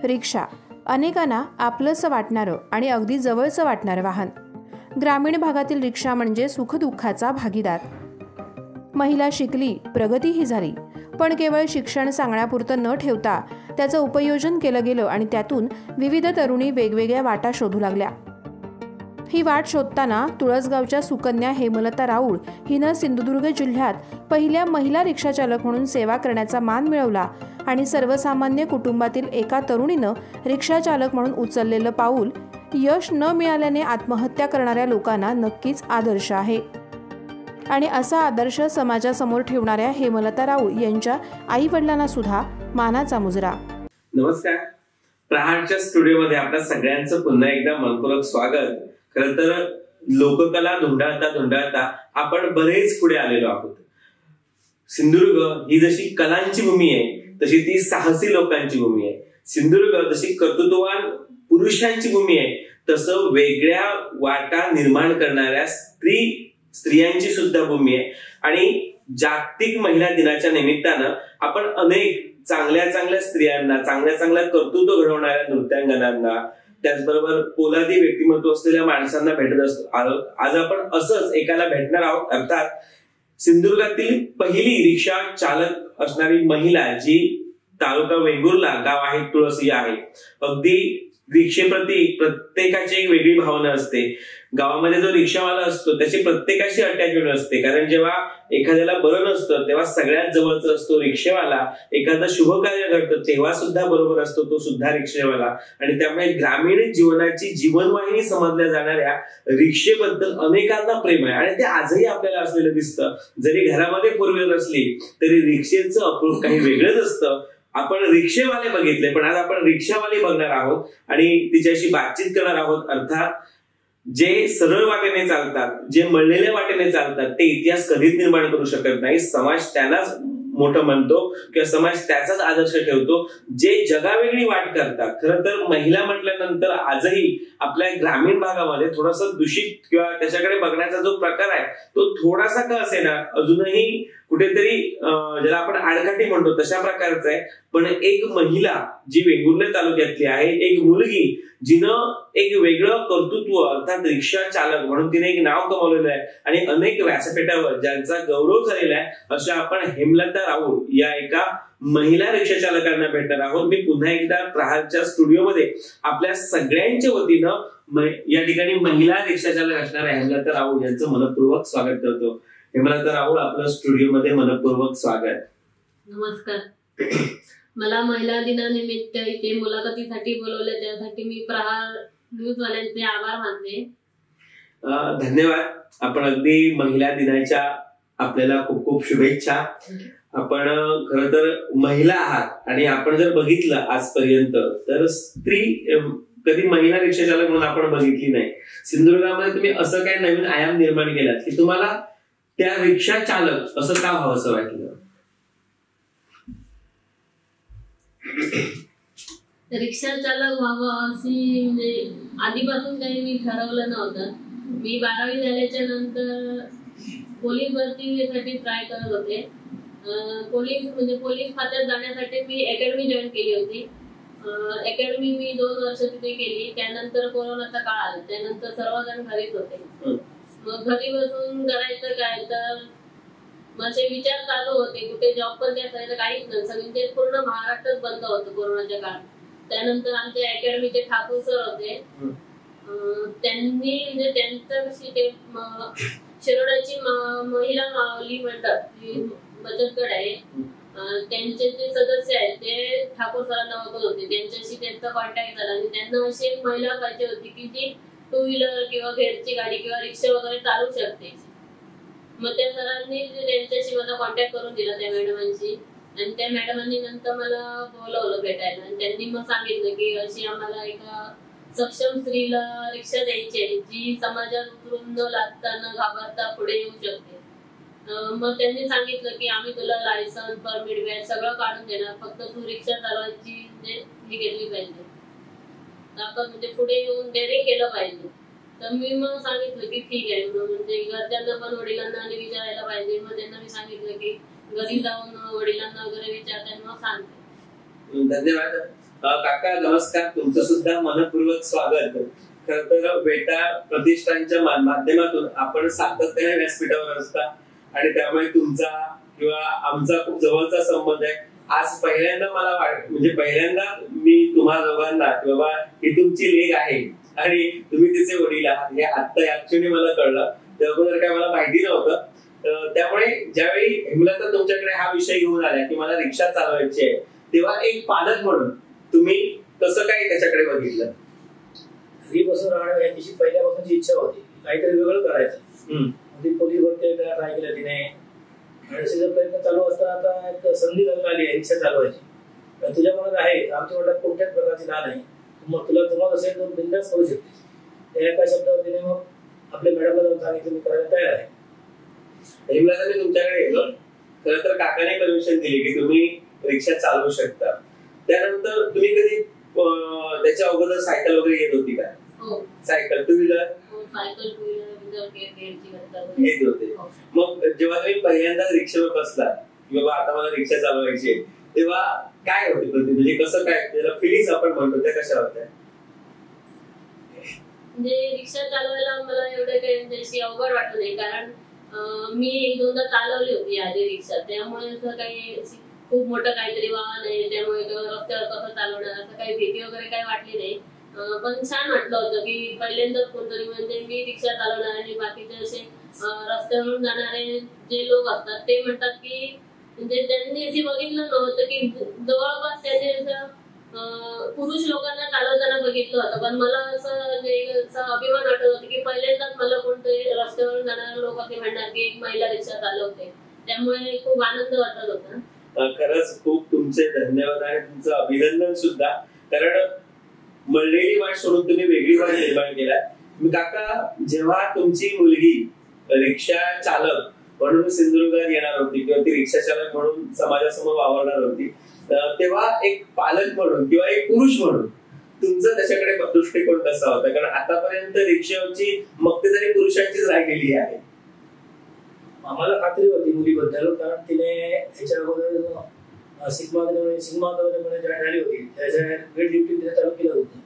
रिक्षा अनेकांना आपलंसं वाटणारं आणि अगदी जवळचं वाटणारं वाहन. ग्रामीण भागातील रिक्षा म्हणजे सुखदुःखाचा भागीदार. महिला शिकली, प्रगतीही झाली, पण केवळ शिक्षण सांगण्यापुरतं न ठेवता त्याचं उपयोजन केलं गेलं आणि त्यातून विविध तरुणी वेगवेगळ्या वाटा शोधू लागल्या. ही वाट शोधताना तुळसगावच्या सुकन्या हेमलता राऊळ हिनं सिंधुदुर्ग जिल्ह्यात पहिल्या महिला रिक्षाचालक म्हणून सेवा करण्याचा मान मिळवला आणि सर्वसामान्य कुटुंबातील एका तरुणीनं रिक्षाचालक म्हणून उचललेलं पाऊल यश न मिळाल्याने आत्महत्या करणाऱ्या लोकांना नक्कीच आदर्श आहे. आणि असा आदर्श समाजासमोर ठेवणाऱ्या हेमलता राऊळ यांच्या आई वडिलांना सुद्धा मानाचा मुजरा. नमस्कार. प्रहारच्या स्टुडिओमध्ये आपल्या सगळ्यांचं पुन्हा एकदा मनपूर्वक स्वागत. खरं तर लोककला धुंडाळता आपण बरेच पुढे आलेलो आहोत. सिंधुदुर्ग ही जशी कलांची भूमी आहे तशी ती साहसी लोकांची भूमी आहे. सिंधुदुर्ग जशी कर्तृत्ववान पुरुषांची भूमी आहे तसं वेगळ्या वाटा निर्माण करणाऱ्या स्त्रियांची सुद्धा भूमी आहे. आणि जागतिक महिला दिनाच्या निमित्तानं आपण अनेक चांगल्या स्त्रियांना, चांगल्या कर्तृत्व घडवणाऱ्या नृत्यांगनांना, त्याचबरोबर पोलादी व्यक्तिमत्व असलेल्या माणसांना भेटत असतो. आज आपण असंच एकाला भेटणार आहोत. अर्थात सिंधुदुर्गातील पहिली रिक्षा चालक असणारी महिला, जी तालुका वेंगुर्ला, गाव आहे तुळस आहे. अगदी रिक्षेप्रती प्रत्येकाची एक वेगळी भावना असते. गावामध्ये जो रिक्षावाला असतो त्याची प्रत्येकाशी अटॅचमेंट असते, कारण जेव्हा एखाद्याला बरं नसतं तेव्हा सगळ्यात जवळचा असतो रिक्षेवाला. एखादं शुभ कार्य घडतं तेव्हा सुद्धा बरोबर असतो तो सुद्धा रिक्षेवाला. आणि त्यामुळे ग्रामीण जीवनाची जीवनवाहिनी समजल्या जाणाऱ्या रिक्षेबद्दल अनेकांना प्रेम आहे आणि ते आजही आपल्याला असलेलं दिसतं. जरी घरामध्ये फोर व्हीलर असली तरी रिक्षेचं अप्रूप काही वेगळंच असतं. आपण रिक्षेवाले बघितले, पण आज आपण रिक्षावाले बघणार आहोत आणि तिच्याशी बातचीत करणार आहोत. अर्थात जे सरळ वाटेने चालतात, जे मळलेल्या वाटेने चालतात, ते इतिहास कधीच निर्माण करू शकत नाही. समाज त्यांनाच मोठं म्हणतो किंवा समाज त्याचाच आदर्श ठेवतो जे जगावेगळी वाट करतात. खरं तर महिला म्हटल्यानंतर आजही आपल्या ग्रामीण भागामध्ये थोडासा दूषित किंवा त्याच्याकडे बघण्याचा जो प्रकार आहे तो थोडासा का असेना अजूनही कुठेतरी ज्याला आपण आडकाठी म्हणतो तशा प्रकारचा आहे. पण एक महिला जी वेंगुर्ला तालुक्यातली आहे, एक मुलगी जिनं एक वेगळं कर्तृत्व अर्थात रिक्षा चालक म्हणून तिने एक नाव कमावलेलं आहे आणि अनेक व्यासपीठावर ज्यांचा गौरव झालेला आहे, अशा आपण हेमलता राऊळ या एका महिला रिक्षा चालकांना भेटणार आहोत. मी पुन्हा एकदा प्रहारच्या स्टुडिओमध्ये आपल्या सगळ्यांच्या वतीनं या ठिकाणी महिला रिक्षा चालक असणाऱ्या हेमलता राऊळ यांचं मनपूर्वक स्वागत करतो. हेमलता राऊळ, आपल्या स्टुडिओमध्ये मनपूर्वक स्वागत. नमस्कार. मला महिला दिनानिमित्त इथे मुलाखतीसाठी बोलवले त्यासाठी मी प्रहार न्यूज वाल्यांचे आभार मानते. धन्यवाद. आपण अगदी महिला दिनाच्या आपल्याला खूप खूप शुभेच्छा. आपण खरं तर महिला आहात आणि आपण जर बघितलं आजपर्यंत तर स्त्री कधी महिला रिक्षा चालक म्हणून आपण बघितली नाही. सिंधुदुर्गामध्ये तुम्ही असं काय नवीन आयाम निर्माण केलात की तुम्हाला त्या रिक्षा चालक असं का व्हावं असं वाटलं? रिक्षा चालक व्हावं अशी म्हणजे आधीपासून काही मी ठरवलं नव्हतं. मी 12वी झाल्याच्या नंतर पोलीस भरतीसाठी ट्राय करत होते. पोलीस खात्यात जाण्यासाठी मी अकॅडमी जॉईन केली होती. अकॅडमी मी 2 वर्ष तिथे केली. त्यानंतर कोरोनाचा काळ आला, त्यानंतर सर्वजण घरीच होते. मग घरी बसून करायचं काय, तर माझे विचार चालू होते कुठे जॉब पण द्यायचं काहीच नव्हतं. म्हणजे पूर्ण महाराष्ट्रच बंद होतं कोरोनाच्या काळात. त्यानंतर आमच्या अकॅडमीचे ठाकूर सर होते, त्यांनी म्हणजे त्यांच्याविषयी ते शिरोड्याची महिला माऊली मंडळ बचत गट आहे, त्यांचे जे सदस्य आहेत ते ठाकूर सरांना बघत होते. त्यांच्याशी त्यांचा कॉन्टॅक्ट झाला आणि त्यांना अशी एक महिला पाहिजे होती की जी 2 व्हीलर किंवा घरची गाडी किंवा रिक्षा वगैरे चालू शकते. मग त्या सरांनी त्यांच्याशी मला कॉन्टॅक्ट करून दिला त्या मॅडमांशी आणि त्या मॅडमांनी नंतर मला बोलवलं भेटायला आणि त्यांनी मग सांगितलं की अशी आम्हाला एका सक्षम स्त्रीला रिक्षा द्यायची आहे जी समाजात उतरून न लाजता न घाबरता पुढे येऊ शकते. मग त्यांनी सांगितलं की आम्ही तुला लायसन, परमिट, बॅच सगळं काढून देणार, फक्त तू रिक्षा चालवायची ही घेतली पाहिजे, आपण म्हणजे पुढे येऊन डेअरिंग केलं पाहिजे. तर मी मग सांगितलं की ठीक आहे. म्हणजे घरच्यांना पण वडिलांना आणि विचारायला पाहिजे. मग त्यांना मी सांगितलं की घरी जाऊन वडिलांना वगैरे विचारताना मग सांगते. धन्यवाद. काका नमस्कार, तुमचं सुद्धा मनपूर्वक स्वागत. खर तर वेताळ प्रतिष्ठानच्या माध्यमातून आपण सातत्याने व्यासपीठावर असता आणि त्यामुळे तुमचा किंवा आमचा खूप जवळचा संबंध आहे. आज पहिल्यांदा मला म्हणजे पहिल्यांदा मी तुम्हा दोघांना की बाबा ही तुमची लेक आहे आणि तुम्ही तिचे वडील आहात हे आता ऍक्च्युअली मला कळलं. त्याबद्दल काय मला माहिती नव्हतं. त्यामुळे ज्यावेळी हेमलता तुमच्याकडे हा विषय घेऊन आला की मला रिक्षा चालवायची आहे, तेव्हा एक पालक म्हणून तुम्ही कसं काय त्याच्याकडे बघितलं? घरी बसून राहणं याची पहिल्यापासूनची इच्छा होती, काहीतरी वेगळं करायचं. पोलीस भरती ट्राय केलं तिने आणि असे प्रयत्न चालू असताना आता एक संधी लग्न आली आहे रिक्षा चालवायची. तुझ्या मनात आहे, आमच्या मनात कोणत्याच प्रकारची ना नाही, मग तुला जमत असेल तर बिंदास करू शकते. त्या एका शब्दावर तिने मग आपल्या मॅडमला जाऊन सांगितलं मी करायला तयार आहे. हेमलता मी तुमच्याकडे येतो. खरं तर काकाने परमिशन दिली की तुम्ही रिक्षा चालवू शकता. त्यानंतर तुम्ही कधी त्याच्या अगोदर सायकल वगैरे येत होती का? सायकल टू व्हीलर येत होते. मग जेव्हा तुम्ही पहिल्यांदा रिक्षावर बसला की बाबा आता मला रिक्षा चालवायची आहे, तेव्हा काय होते म्हणजे कसं काय त्याला फिलिंग्स आपण म्हणतो त्या कशा होत्या? म्हणजे रिक्षा चालवायला मला एवढं काही म्हणजे अवघड वाटत नाही, कारण मी एक दोनदा चालवली होती आधी रिक्षा. त्यामुळे असं काही खूप मोठं काहीतरी वाहन आहे त्यामुळे रस्त्यावर कसं चालवणार असं काही भीती वगैरे काही वाटली नाही. पण छान वाटलं होतं की पहिल्यांदाच कोणतरी म्हणजे मी रिक्षा चालवणार आणि बाकीचे असे रस्त्यावरून जाणारे जे लोक असतात ते म्हणतात की म्हणजे त्यांनी असे बघितलं नव्हतं की जवळपास त्यांनी असं पुरुष लोकांना चालवताना बघितलं होतं. पण मला असं अभिमान वाटत होतं की पहिल्यांदाच मला कोणतरी रस्त्यावरून जाणारे लोक असे म्हणणार की एक महिला रिक्षा चालवते. त्यामुळे खूप आनंद वाटत होता. खरंच खूप तुमचे धन्यवाद आणि तुमचं अभिनंदन सुद्धा, कारण मळलेली वाट सोडून तुम्ही वेगळी वाट निर्माण केला. काका, जेव्हा तुमची मुलगी रिक्षा चालक म्हणून सिंधुदुर्गात येणार होती किंवा ती रिक्षा चालक म्हणून समाजासमोर वावरणार होती, तेव्हा एक पालक म्हणून किंवा एक पुरुष म्हणून तुमचा त्याच्याकडे दृष्टिकोन कसा होता? कारण आतापर्यंत रिक्षाची मक्तेदारी पुरुषांचीच राहिलेली आहे. आम्हाला खात्री होती मुलीबद्दल, कारण तिने याच्या अगोदर सिग्मा जॉईन झाली होती. त्याच्या वेट लिफ्टिंग तिने चालू केलं होतं.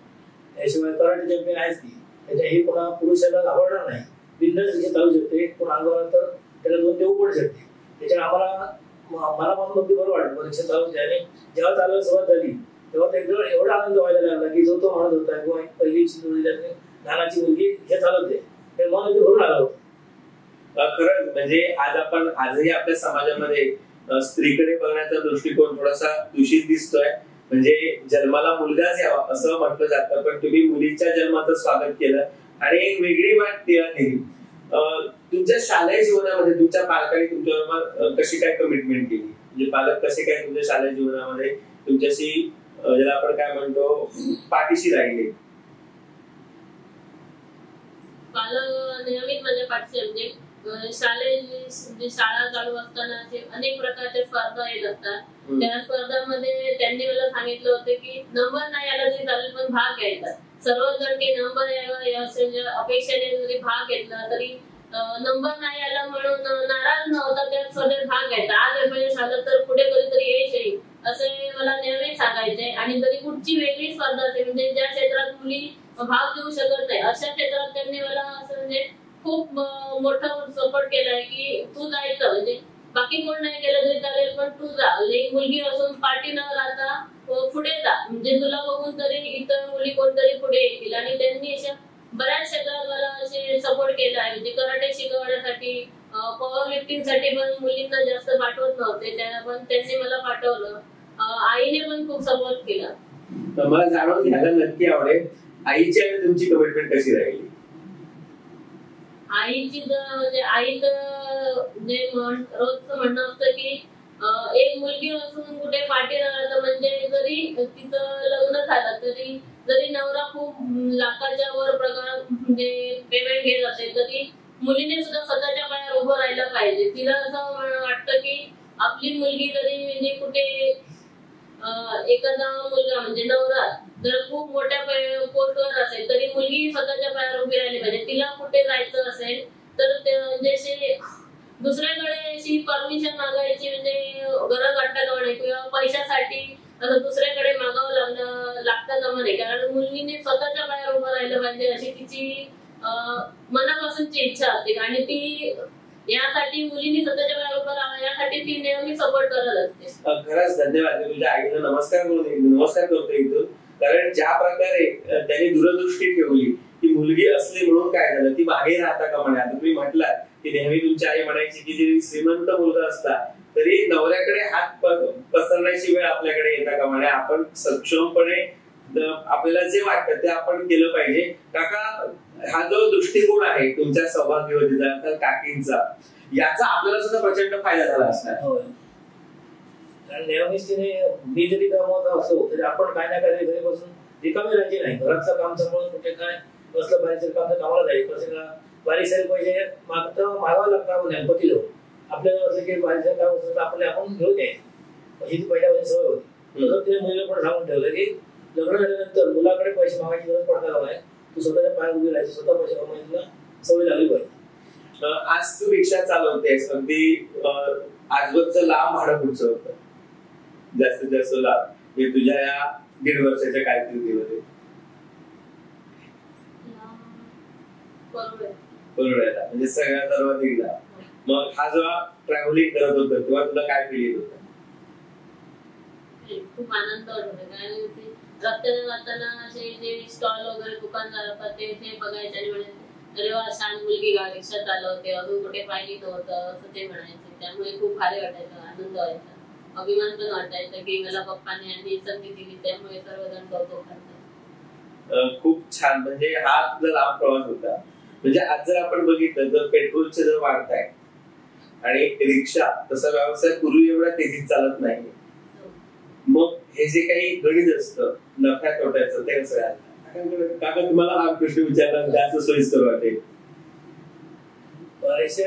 त्याशिवाय कराटे चॅम्पियन आहेच ती. त्याच्याही पुन्हा पुरुषाला घाबरणार नाही, बिंदास रिक्षा चालू शकते. कोण अंगावर तर त्याला दोन देऊ पडू शकते. त्याच्यामुळे आम्हाला मनापासून अगदी बरं वाटलं रिक्षा चालवते. आणि जेव्हा चालवायला सुरुवात झाली तेव्हा एकदम एवढा आनंद व्हायला लागला की जो तो म्हणत होता किंवा पहिली लहानाची मुलगी रिक्षा चालवते, ते मन अगदी भरून आलं होतं. खरंच म्हणजे आजही आपल्या समाजामध्ये स्त्रीकडे बघण्याचा दृष्टिकोन थोडासा दूषित दिसतोय. म्हणजे जन्माला मुलगाच यावा असं म्हटलं जातं, पण तुम्ही मुलीच्या जन्माचं स्वागत केलं आणि एक वेगळी वाट तिला दिली. तुमच्या शालेय जीवनामध्ये तुमच्या पालकांनी तुमच्याबरोबर कशी काय कमिटमेंट केली? म्हणजे पालक कसे काय तुमच्या शालेय जीवनामध्ये तुमच्याशी ज्याला आपण काय म्हणतो पाठीशी राहिले? पालक नेहमीच माझ्या पाठीशी म्हणजे शाळा चालू असताना अनेक प्रकारच्या स्पर्धा येत असतात. त्या स्पर्धांमध्ये त्यांनी मला सांगितलं होतं की नंबर नाही आला तरी चालेल, पण भाग घ्यायचा. सर्वजण काही नंबर यावा अपेक्षेने जरी भाग घेतला तरी नंबर नाही आला म्हणून नाराज नव्हता, त्या स्पर्धेत भाग घ्यायचा. आज अपयश आलं तर पुढे कधीतरी यश येईल असे मला नेहमीच सांगायचे. आणि जरी कुठची वेगळी स्पर्धा असेल म्हणजे ज्या क्षेत्रात मुली भाग घेऊ शकत नाही अशा क्षेत्रात त्यांनी मला असं म्हणजे खूप मोठा सपोर्ट केलाय की तू जायचं, म्हणजे बाकी कोण नाही गेलं तरी चालेल पण तू जा. एक मुलगी असून पाठी न राहता पुढे जा, म्हणजे तुला बघून तरी इतर मुली कोणतरी पुढे येतील. आणि त्यांनी अशा बऱ्याच क्षेत्रात मला असे सपोर्ट केला आहे. म्हणजे कराटे शिकवण्यासाठी, पॉवर लिफ्टिंग साठी पण मुलींना जास्त पाठवत नव्हते, पण त्यांनी मला पाठवलं. आईने पण खूप सपोर्ट केला. मला जाणून घ्यायला नक्की आवडेल आईची आणि तुमची कमिटमेंट कशी राहिली? आईची म्हणजे आईचं जे रोजचं म्हणणं असतं की एक मुलगी असून कुठे पाठी राहतं, म्हणजे जरी तिचं लग्न झालं तरी जरी नवरा खूप लाखाच्या वर प्रकार म्हणजे पेमेंट घेत असेल तरी मुलीने सुद्धा स्वतःच्या पायावर उभं राहायला पाहिजे. तिला असं वाटतं की आपली मुलगी जरी म्हणजे कुठे एखादा मुलगा म्हणजे नवरा जर खूप मोठ्या पोस्टवर असेल तरी मुलगी स्वतःच्या पायावर उभी राहिली पाहिजे. तिला कुठे जायचं असेल तर म्हणजे दुसऱ्याकडे अशी परमिशन मागायची म्हणजे गरज वाटत नाही, किंवा पैशासाठी असं दुसऱ्याकडे मागावं लागतं कामा नाही, कारण मुलीने स्वतःच्या पायावर उभं राहिलं पाहिजे अशी तिची मनापासूनची इच्छा असते आणि ती यासाठी मुलींनी स्वतःच्या पायावर उभं राहावं यासाठी ती नेहमी सपोर्ट करत असते. खरंच धन्यवाद. तुझ्या आईला नमस्कार करतो इथून, कारण ज्या प्रकारे त्यांनी दूरदृष्टी ठेवली की मुलगी असली म्हणून काय झालं, ती मागे राहता का म्हणे. आता तुम्ही म्हटलं की नेहमी तुमची आई म्हणायची की जरी श्रीमंत मुलगा असता तरी नवऱ्याकडे हात पसरण्याची वेळ आपल्याकडे येता का म्हणे. आपण सक्षमपणे आपल्याला जे वाटतं ते आपण केलं पाहिजे. काका, हा जो दृष्टिकोन आहे तुमच्या सौभाग्यवतीचा काकींचा, याचा आपल्याला सुद्धा प्रचंड फायदा झाला असणार. कारण नेहमीच तिने मी जरी कामात असलो तरी आपण काय ना काय घरी बसून रिकामी राहायची नाही. घरातलं काम सांभाळून कुठे काय बसलं बारीक काम कामाला जाईल, कसं बारीक पैसे मागावं लागतं गणपती लोक आपल्याला असलं की बारीक काम असलं आपण घेऊन यायचं, अशी ती पहिल्यापासून सवय होती. तसं तिने मुलीला पण सांगून ठेवलं की लग्न झाल्यानंतर मुलाकडे पैसे मागायची गरज पडता कामा नये, तू स्वतःच्या पाय उभी राहायची, स्वतः पैसे कमायची तुला सवय लागली पाहिजे. आज तू रिक्षा चालवतेस, अगदी आजवरचं लांब भाडं पुढचं होतं जास्तीत जास्त लाभ हे तुझ्या या 1.5 वर्षाच्या कारकिर्दीमध्ये परवडायला म्हणजे सगळ्यात सर्वाधिक लाभ. मग हा जेव्हा ट्रॅव्हलिंग करत होतं तेव्हा तुला काय फील येत होतं? खूप आनंद वाटत होता, कारण रस्त्याने जाताना असे जे स्टॉल वगैरे दुकानदार असतात ते बघायचे आणि म्हणायचे अरे वा छान मुलगी रिक्षा चालवते, अजून कुठे पाहिली नव्हतं असं ते म्हणायचे. त्यामुळे खूप भारी वाटायचं, आनंद व्हायचा, अभिमान पण वाटायचा की मला पप्पाने आणि संधी दिली, त्यामुळे सर्वजण कौतुक करतात. खूप छान. म्हणजे हा तुझा लांब प्रवास होता. म्हणजे आज जर आपण बघितलं तर पेट्रोलचे दर वाढत आहे आणि रिक्षा तसा व्यवसाय पूर्वी एवढा तेजीत चालत नाही. मग हे जे काही गणित असतं नफ्या तोट्याचं ते कसं आहे? काका, तुम्हाला हा प्रश्न विचारला जास्त सोयीस्कर वाटेल. बरेचसे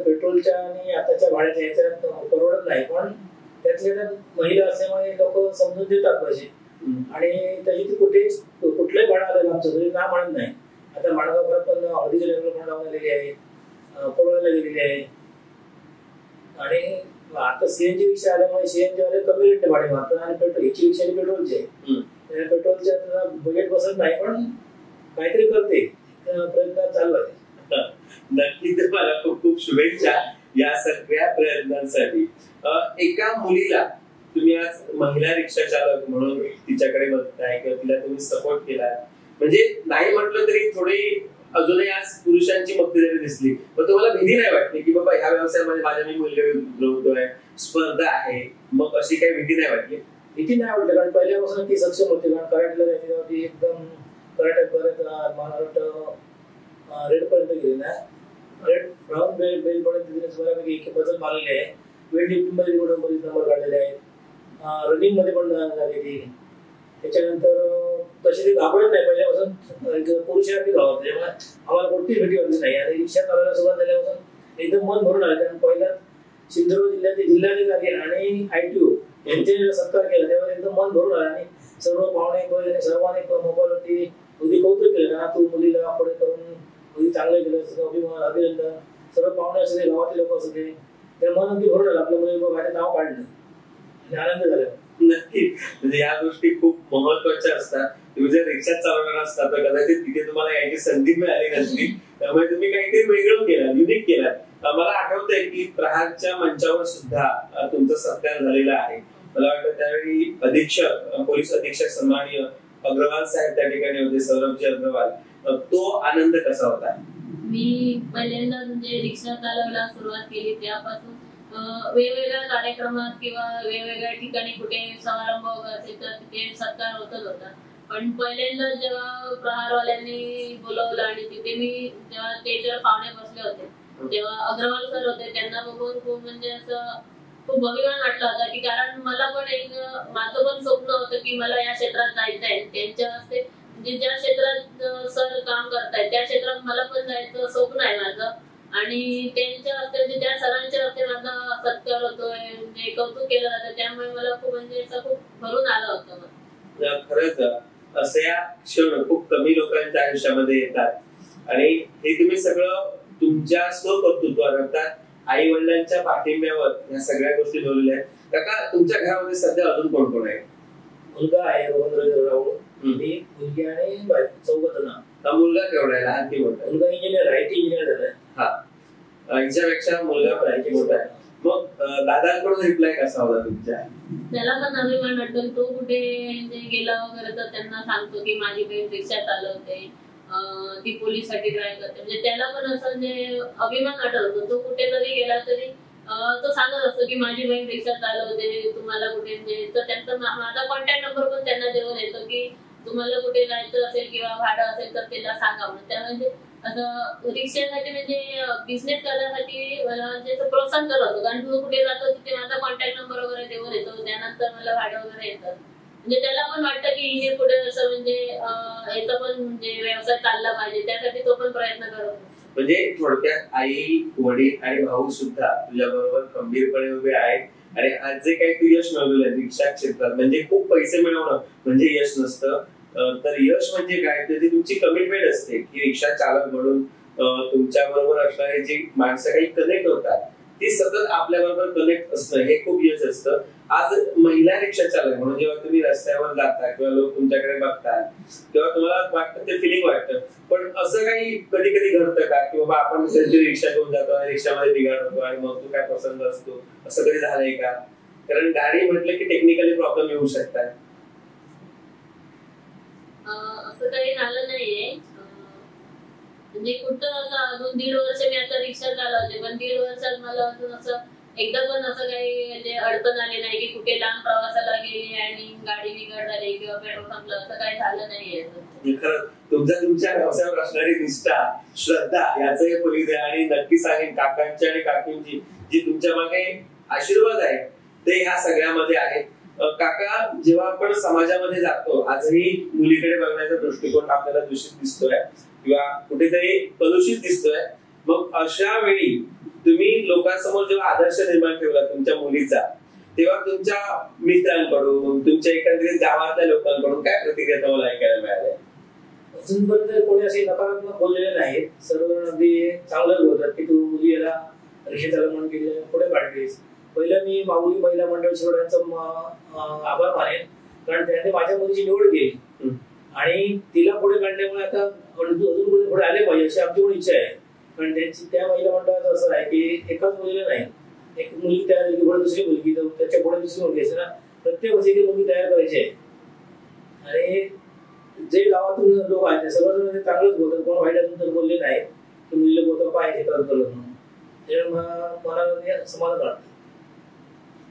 पेट्रोलच्या आणि आताच्या भाड्याच्या ह्याच्यात परवडत नाही, पण त्यातल्या त्यात महिला असल्यामुळे लोक समजून देतात पैसे आणि त्याची ती कुठलंही भाडं आलेलं आमचं तरी ना म्हणत नाही. आता माणगाव पण हळदीच्या लेवल पण लावलेली आहे, परवडायला गेलेली आहे. आणि आता सीएनजी रिक्षा आल्यामुळे सीएनजी वाले कमी रेटने भाडे मारतात आणि पेट्रोल ह्याची रिक्षा आणि पेट्रोलची आहे. पेट्रोलच्या बजेट बसत नाही, पण काहीतरी करते, प्रयत्न चालू आहे. नक्की. तर मला खूप खूप शुभेच्छा या सगळ्या प्रयत्नांसाठी. एका मुलीला तुम्ही आज महिला रिक्षा चालक म्हणून तिच्याकडे बघताय किंवा तिला तुम्ही सपोर्ट केला, म्हणजे नाही म्हटलं तरी थोडी अजूनही आज पुरुषांची मक्तेदारी दिसली, पण तुम्हाला भीती नाही वाटली की बाबा ह्या व्यवसायामध्ये माझ्या मी मुलगा उतरवतोय, स्पर्धा आहे, मग अशी काही भीती नाही वाटली? भीती नाही वाटली, कारण पहिल्यापासून ती सक्षम होती. कारण कराटेला जायची होती, एकदम कराटे परत मला रेड पर्यंत गेली ना, रेड ब्राऊन बेल्ट पर्यंत तिने बऱ्यापैकी बदल मारलेले आहे. वेट लिफ्टिंग मध्ये नंबर काढलेले आहेत, रनिंग मध्ये पण झालेली. त्याच्यानंतर तशी ती घाबरत नाही, पहिल्यापासून पुरुषांनी घाबरत, त्यामुळे आम्हाला कोणतीच भीती वाटली नाही. आणि रिक्षा चालवायला सुरुवात झाल्यापासून एकदम मन भरून आलं, कारण पहिला सिंधुदुर्ग जिल्ह्यातील जिल्हाधिकारी आणि ITO यांचे सत्कार केला तेव्हा एकदम मन भरून आलं. आणि सर्व पाहुणे सर्वांनी मोबाईलवरती अगदी कौतुक केलं, कारण तू मुलीला पुढे करून अगदी चांगलं केलं, अभिनंदन. सर्व पाहुणे असले, गावातले लोक असले, त्या मन अगदी भरून आलं. आपल्या मुलीला नाव काढलं आणि आनंद झाला. नक्की. म्हणजे या गोष्टी खूप महत्वाच्या असतात. तुम्ही जर रिक्षा चालवणार असता तर कदाचित तिथे तुम्हाला याची संधी मिळाली नसती, त्यामुळे तुम्ही काहीतरी वेगळं केलं, युनिक केलं. मला आठवतंय की प्रहारच्या मंचावर सुद्धा तुमचा सत्कार झालेला आहे. मला वाटतं त्यावेळी पोलीस अधीक्षक सन्माननीय अग्रवाल साहेब त्या ठिकाणी होते, सौरभजी अग्रवाल. तो आनंद कसा होता? मी पहिल्यांदा म्हणजे रिक्षा चालवायला सुरुवात केली त्यापासून वेगवेगळ्या कार्यक्रमात किंवा वेगवेगळ्या ठिकाणी कुठे समारंभ वगैरे असेल तर तिथे सत्कार होतच होता. पण पहिल्यांदा जेव्हा प्रहारवाल्यांनी बोलवलं आणि तिथे मी जेव्हा स्टेजवर पाहुणे बसले होते तेव्हा अग्रवाल सर होते, त्यांना बघून खूप म्हणजे असं खूप अभिमान वाटला होता की कारण मला पण माझं पण स्वप्न होतं की मला या क्षेत्रात जायचं आहे. त्यांच्या हस्ते म्हणजे ज्या क्षेत्रात सर काम करतायत त्या क्षेत्रात मला पण जायचं स्वप्न आहे माझं. आणि त्यांच्या हस्ते म्हणजे त्या सरांच्या हस्ते माझा सत्कार होतोय, म्हणजे कौतुक केलं जातं, त्यामुळे मला खूप म्हणजे असं खूप भरून आलं होतं. खरंच असे क्षण खूप कमी लोकांच्या आयुष्यामध्ये येतात आणि हे तुम्ही सगळं तुमच्या स्वकर्तृत्वावर अर्थात आई वडिलांच्या पाठिंब्यावर या सगळ्या गोष्टी ठेवलेल्या आहेत. काका, तुमच्या घरामध्ये सध्या अजून कोण कोण आहे? मुलगा आहे रोहन रवींद्र राऊळ, मी मुलगी आणि बायको, चौघजण. हा मुलगा केवढा आहे, लहान की मोठा? मुलगा इंजिनियर आहे, इंजिनियर झालाय. हा, हिच्यापेक्षा मुलगा पण मोठा आहे. मग दादांकडून रिप्लाय कसा होता तुमच्या? त्याला पण अभिमान वाटतो. तो कुठे म्हणजे गेला वगैरे तर त्यांना सांगतो की माझी बहीण रिक्षा चालवते, ती पोलीससाठी ट्राय करते. म्हणजे त्याला पण असं म्हणजे अभिमान वाटत होतो. तो कुठे जरी गेला तरी तो सांगत असतो की माझी बहीण रिक्षा चालवते, तुम्हाला कुठे म्हणजे. तर त्यांचा माझा कॉन्टॅक्ट नंबर पण त्यांना देऊन येतो की तुम्हाला कुठे जायचं असेल किंवा भाडं असेल तर त्याला सांगा म्हणून. त्या म्हणजे असं रिक्षासाठी म्हणजे बिझनेस करण्यासाठी मला म्हणजे प्रोत्साहन करत होतो. कारण तू कुठे जातो तिथे माझा कॉन्टॅक्ट नंबर वगैरे देऊन येतो, त्यानंतर मला भाडं वगैरे येतं. म्हणजे त्याला पण वाटतं की हे पुढे असं म्हणजे याचा पण म्हणजे व्यवसाय चालला पाहिजे, त्यासाठी तो पण प्रयत्न करत होतो. म्हणजे थोडक्यात आई, वडील आणि भाऊ सुद्धा तुझ्या बरोबर खंबीरपणे उभे आहेत. आणि आज जे काही तू यश मिळवलं रिक्षा क्षेत्रात, म्हणजे खूप पैसे मिळवणं म्हणजे यश नसतं, तर यश म्हणजे काय, तर ती तुमची कमिटमेंट असते की रिक्षा चालक म्हणून तुमच्या बरोबर असणारे जी माणसं काही कनेक्ट होतात ती सतत आपल्या बरोबर कनेक्ट असणं हे खूप यश असतं. आज महिला रिक्षा चालक म्हणून जेव्हा तुम्ही रस्त्यावर जाता किंवा लोक तुमच्याकडे बघतात तेव्हा तुम्हाला वाटतं, ते फिलिंग वाटतं. पण असं काही कधी कधी घडतं का की बाबा आपण त्यांची रिक्षा घेऊन जातो आणि रिक्षामध्ये बिघाड होतो आणि मग तू काय पसंत असतो, असं कधी झालंय का? कारण गाडी म्हटलं की टेक्निकली प्रॉब्लेम येऊ शकतात. असं काही झालं नाहीये. म्हणजे कुठं असं अजून 1.5 वर्ष मी आता रिक्षा चालवते, पण 1.5 वर्षात मला अजून असं एकदा पण असं काही म्हणजे अडचण आली नाही की कुठे लांब प्रवासाला गेली आणि गाडी बिघड झाली किंवा पेट्रोल संपलं, असं काही झालं नाहीये. खरं तुमच्या व्यवसायावर असणारी निष्ठा, श्रद्धा याचं हे फलित आहे. आणि नक्की सांगेन काकांची आणि काकींची जी तुमच्या मागे आशीर्वाद आहे ते ह्या सगळ्यामध्ये आहे. काका, जेव्हा आपण समाजामध्ये जातो आजही मुलीकडे बघण्याचा दृष्टिकोन आपल्याला दूषित दिसतोय किंवा कुठेतरी कलुषित दिसतोय. मग अशा वेळी तुम्ही लोकांसमोर जेव्हा आदर्श निर्माण ठेवला तुमच्या मुलीचा, तेव्हा तुमच्या मित्रांकडून, तुमच्या एकंदरीत गावातल्या लोकांकडून काय प्रतिक्रिया तुम्हाला ऐकायला मिळाल्या? अजूनपर्यंत कोणी असे नकारात्मक बोललेले नाहीत. सर्वजण अगदी चांगलंच बोलतात की तू मुली याला रिक्षा चालक म्हणून केली, पुढे काढलीस. पहिलं मी माऊली महिला मंडळ शिवड्यांचं आभार मानेन, कारण त्यांनी माझ्या मुलीची निवड केली आणि तिला पुढे काढल्यामुळे आता अजून पुढे आले पाहिजे अशी आमची पण इच्छा आहे. कारण त्यांची त्या महिला मंडळाचं असं आहे की एकाच मुलीला नाही, एक मुलगी तयार झाली पुढे दुसरी मुलगी, त्याच्या पुढे दुसरी मुलगी असते ना, प्रत्येक वर्षी एक मुलगी तयार करायची आहे. आणि जे गावातून लोक आहेत ते सर्वजण चांगलंच बोलतात, कोण वाईट अजून तर बोलले नाही की मुलीला बोलतो पाहिजे म्हणून. ते मला समाधान वाटतं.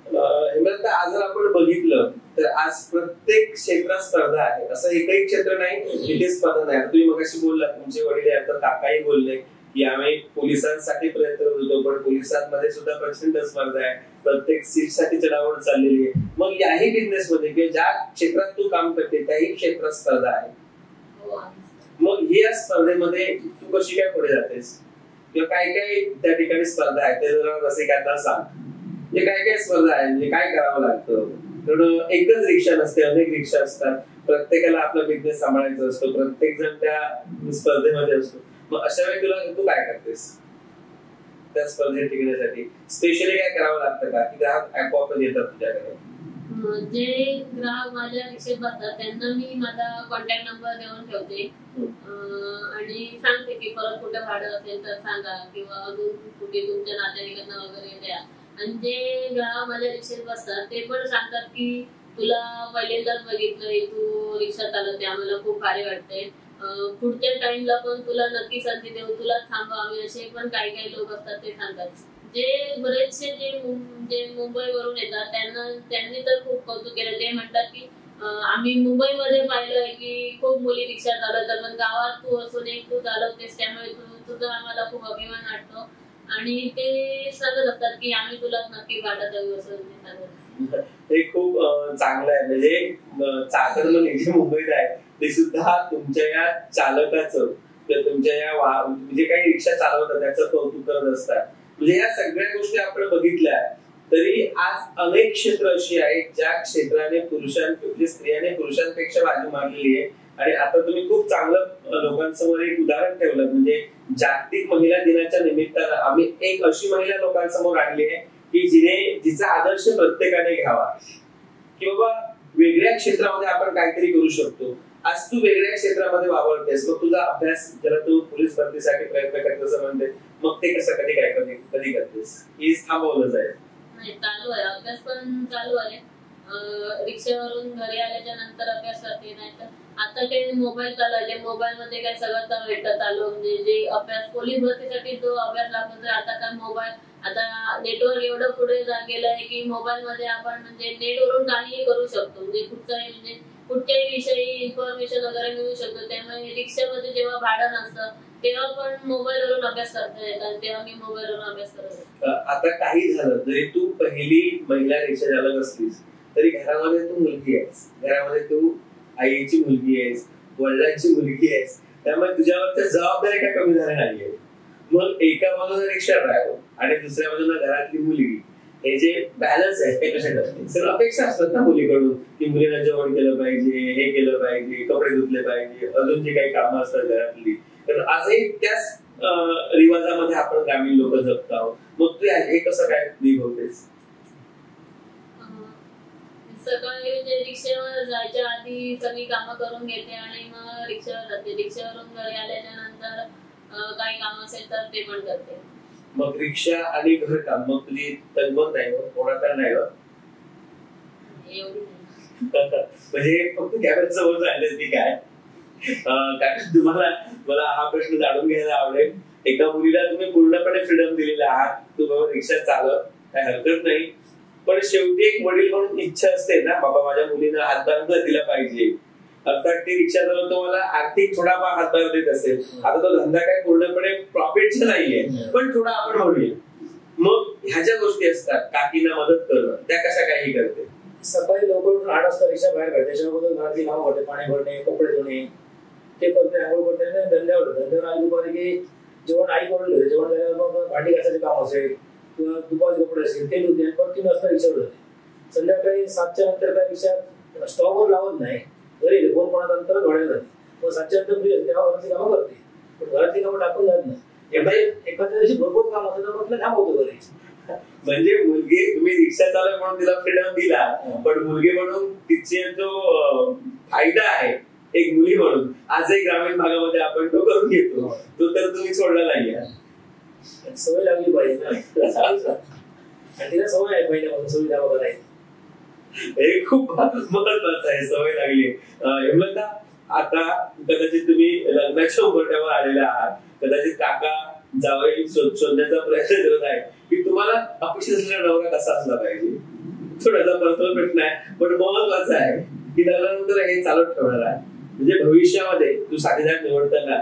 हेमंत, आज जर आपण बघितलं तर आज प्रत्येक क्षेत्रात स्पर्धा आहे. असं एकही क्षेत्र नाही जिथे स्पर्धा नाही. तुम्ही मगाशी बोललात, तुमचे वडील आता काकाही बोलले की आम्ही पोलिसांसाठी प्रयत्न करतो, पण पोलिसांमध्ये सुद्धा प्रचंड स्पर्धा आहे, प्रत्येक सीटसाठी चढावड चाललेली आहे. मग याही बिझनेसमध्ये किंवा ज्या क्षेत्रात तू काम करते त्याही क्षेत्रात स्पर्धा आहे. मग या स्पर्धेमध्ये तू कशी काय पुढे जातेस किंवा काय काय त्या ठिकाणी स्पर्धा आहे ते जरा रसिकांना सांग. म्हणजे काय काय स्पर्धा आहे, म्हणजे काय करावं लागतं? कारण एकच रिक्षा नसते, अनेक रिक्षा असतात, प्रत्येकाला आपला बिझनेस सांभाळायचा असतो, प्रत्येक जण त्या स्पर्धेमध्ये असतो. मग अशा वेळी तू काय करतेस त्या स्पर्धेत टिकण्यासाठी? स्पेशली काय करावं लागतं का की ग्राहक आपोआपच येतात तुझ्याकडे? जे ग्राहक माझ्या रिक्षेत बसतात त्यांना मी माझा कॉन्टॅक्ट नंबर देऊन ठेवते आणि सांगते की परत कुठे भाडं असेल तर सांगा किंवा अजून कुठे तुमच्या नातेवाईकांना वगैरे द्या. आणि जे ग्राहक माझ्या रिक्षेत बसतात ते पण सांगतात की तुला पहिल्यांदाच बघितलंय, तू रिक्षा चालवते, आम्हाला खूप भारी वाटते, पुढच्या टाइमला पण तुला नक्की संधी देऊ, तुलाच थांबू आम्ही, असे पण काही काही लोक असतात ते सांगतात. जे बरेचसे जे मुंबईवरून येतात त्यांनी तर खूप कौतुक केलं. ते म्हणतात की आम्ही मुंबईमध्ये पाहिलंय की खूप मुली रिक्षा चालवतात, पण गावात तू असून एक तू चालवतेस, त्यामुळे तुझा आम्हाला खूप अभिमान वाटतो. आणि ते सांगत असतात की आम्ही तुला नक्की वाटत देऊ असं सांगत. हे खूप चांगलं आहे. म्हणजे चाकरमानी जे मुंबईत आहे ते सुद्धा तुमच्या या चालकाचं किंवा तुमच्या या म्हणजे काही रिक्षा चालवतात त्याचं कौतुक करत असतात. म्हणजे या सगळ्या गोष्टी आपण बघितल्या तरी आज अनेक क्षेत्र अशी आहेत ज्या क्षेत्राने म्हणजे स्त्रियाने पुरुषांपेक्षा बाजू मारलेली आहे. आणि आता तुम्ही खूप चांगलं लोकांसमोर एक उदाहरण ठेवलं. म्हणजे जागतिक महिला दिनाच्या निमित्तानं आम्ही एक अशी महिला लोकांसमोर आणली आहे की जिचा आदर्श प्रत्येकाने घ्यावा की बाबा वेगळ्या क्षेत्रामध्ये आपण काहीतरी करू शकतो. आज तू वेगळ्या क्षेत्रामध्ये वावरतेस, मग तुझा अभ्यास ज्याला तू पोलीस भरतीसाठी प्रयत्न करतेस असं म्हणते, मग ते कसं कधी करतेस की थांबवलं जाईल? नाही, चालू आहे अभ्यास, पण चालू आहे. रिक्षावरून घरी आल्याच्या नंतर अभ्यास करते, नाही तर आता काही मोबाईल चालू आहे, मोबाईल मध्ये काय सगळं भेटत आलो. म्हणजे जे अभ्यास पोलीस भरतीसाठी जो अभ्यास लागतो, आता काय मोबाईल, आता नेटवर्क एवढं पुढे गेलं आहे की मोबाईल मध्ये आपण म्हणजे नेटवरून काहीही करू शकतो. म्हणजे कुठच्याही विषयी इन्फॉर्मेशन वगैरे मिळू शकतो. त्यामुळे रिक्षामध्ये जेव्हा भाडं नसतं तेव्हा पण मोबाईल वरून अभ्यास करता येतात, तेव्हा मी मोबाईल वरून अभ्यास करत असते. आता काही झालं जरी तू पहिली महिला रिक्षा चालक असलीस तरी घरामध्ये तू मुलगी आहेस, घरामध्ये तू आईची मुलगी आहेस, वडिलांची मुलगी आहेस, त्यामुळे तुझ्यावरच्या जबाबदारी काय कमी झाल्या नाहीये. मग एका बाजूला रिक्षा ड्रायव्हर आणि दुसऱ्या बाजूला घरातली मुलगी, हे जे बॅलन्स आहे ते कसे करते? सर अपेक्षा असतात ना मुलीकडून की मुलीला जेवण केलं पाहिजे, हे केलं पाहिजे, कपडे धुतले पाहिजे, अजून जे काही कामं असतात घरातली, तर आजही त्याच रिवाजामध्ये आपण ग्रामीण लोक जगत आहोत. मग तू हे कसं काय निभवतेस? सकाळी म्हणजे रिक्षावर जायच्या आधी सगळी कामं करून घेते आणि मग रिक्षावर जाते. रिक्षावरून घरी आल्याच्या नंतर काही काम असेल तर ते पण करते. मग रिक्षा आणि घर काम, मग तुझी तगमग नाही होत, ओढाताण नाही होत? एवढी म्हणजे फक्त कॅमेरा समोर राहिले की काय? कारण तुम्हाला मला हा प्रश्न जाणून घ्यायला आवडेल. एका मुलीला तुम्ही पूर्णपणे फ्रीडम दिलेला आहात, तू बाबा रिक्षा चालव, काही हरकत नाही, पण शेवटी एक वडील म्हणून इच्छा असते ना, बाबा माझ्या मुलीनं हातभार दिला पाहिजे. अर्थात ती रिक्षा चालवतो मला आर्थिक थोडाफार हातभार देत असेल. आता तो धंदा काय पूर्णपणे प्रॉफिटचा नाहीये, पण थोडा आपण म्हणूया. मग ह्या ज्या गोष्टी असतात काकींना मदत करणं, त्या कशा काही करते? सकाळी लवकर 8 वाजता रिक्षा बाहेर काढते, त्याच्याबद्दल घरातली कामं करते, पाणी भरणे, कपडे धुणे ते करते, आंघोळ करते, धंद्यावर आली दुपारी की जेवण आई करून ठेवते. जेवण झाल्यावर मग भांडी घासायचे काम असेल किंवा दुपारचे कपडे असेल ते धुते, परत 3 वाजता रिक्षावर जाते. संध्याकाळी 7च्या नंतर काय रिक्षा स्टॉपवर लावत नाही, घरी फोन कोणाचा नंतर घोड्याला जाते. मग 7च्या नंतर फ्री असते तेव्हा घरातली कामं करते, पण घरातली कामं टाकून जात नाही. एखाद्या दिवशी भरपूर काम होतं तर म्हटलं थांबवतो घरी. म्हणजे मुलगी, तुम्ही रिक्षा चालक म्हणून तिला फ्रीडम दिला, पण मुलगी म्हणून तिचे जो फायदा आहे एक मुली म्हणून आजही ग्रामीण भागामध्ये आपण तो करून घेतो, तो तर तुम्ही सोडला नाहीये. सवय लागली पाहिजे ना, तिला सवय आहे पहिल्यापासून सुविधा वगैरे आहे. हे खूप महत्वाचं आहे, सवय लागली. हेमलता, आता कदाचित तुम्ही लग्नाच्या उंबरठ्यावर आलेला आहात, कदाचित काका जावई शोधण्याचा प्रयत्न करत आहे की तुम्हाला अपेक्षित असलेला नवरा कसा असला पाहिजे. थोडासा पर्सनल प्रश्न आहे, पण महत्वाचा आहे की लग्नानंतर हे चालत ठेवणार आहे. म्हणजे भविष्यामध्ये तू साथीदार निवडताना